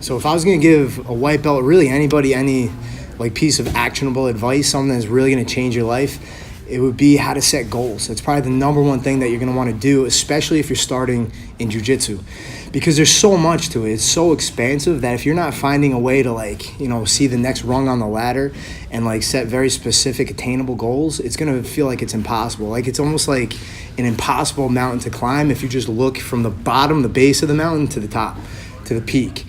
So if I was going to give a white belt, really anybody, any like piece of actionable advice, something that's really going to change your life, it would be how to set goals. That's probably the number one thing that you're going to want to do, especially if you're starting in jiu-jitsu, because there's so much to it. It's so expansive that if you're not finding a way to see the next rung on the ladder and set very specific attainable goals, it's going to feel like it's impossible. Like it's almost like an impossible mountain to climb if you just look from the bottom, the base of the mountain, to the top, to the peak.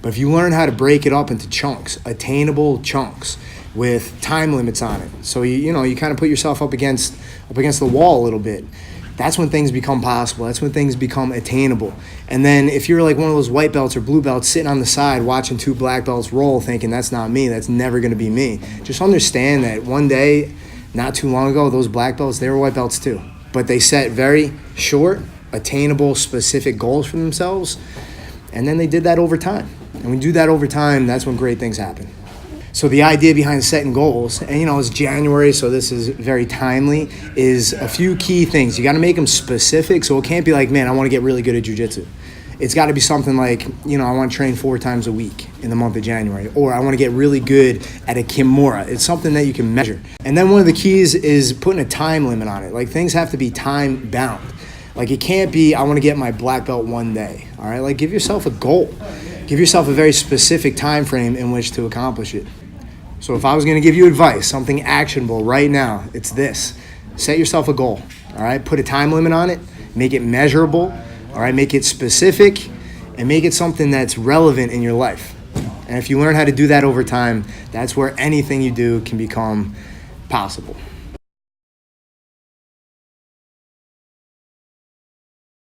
But if you learn how to break it up into chunks, attainable chunks with time limits on it, so you kind of put yourself up against the wall a little bit, that's when things become possible. That's when things become attainable. And then if you're like one of those white belts or blue belts sitting on the side watching two black belts roll thinking that's not me, that's never going to be me, just understand that one day, not too long ago, those black belts, they were white belts too. But they set very short, attainable, specific goals for themselves, and then they did that over time. And when you do that over time, that's when great things happen. So the idea behind setting goals, and it's January, so this is very timely, is a few key things. You got to make them specific, so it can't be like, man, I want to get really good at jiu-jitsu. It's got to be something like, I want to train 4 times a week in the month of January, or I want to get really good at a kimura. It's something that you can measure. And then one of the keys is putting a time limit on it. Like things have to be time bound. Like it can't be, I want to get my black belt one day. All right, like give yourself a goal. Give yourself a very specific time frame in which to accomplish it. So if I was going to give you advice, something actionable right now, it's this. Set yourself a goal, all right? Put a time limit on it. Make it measurable, all right? Make it specific, and make it something that's relevant in your life. And if you learn how to do that over time, that's where anything you do can become possible.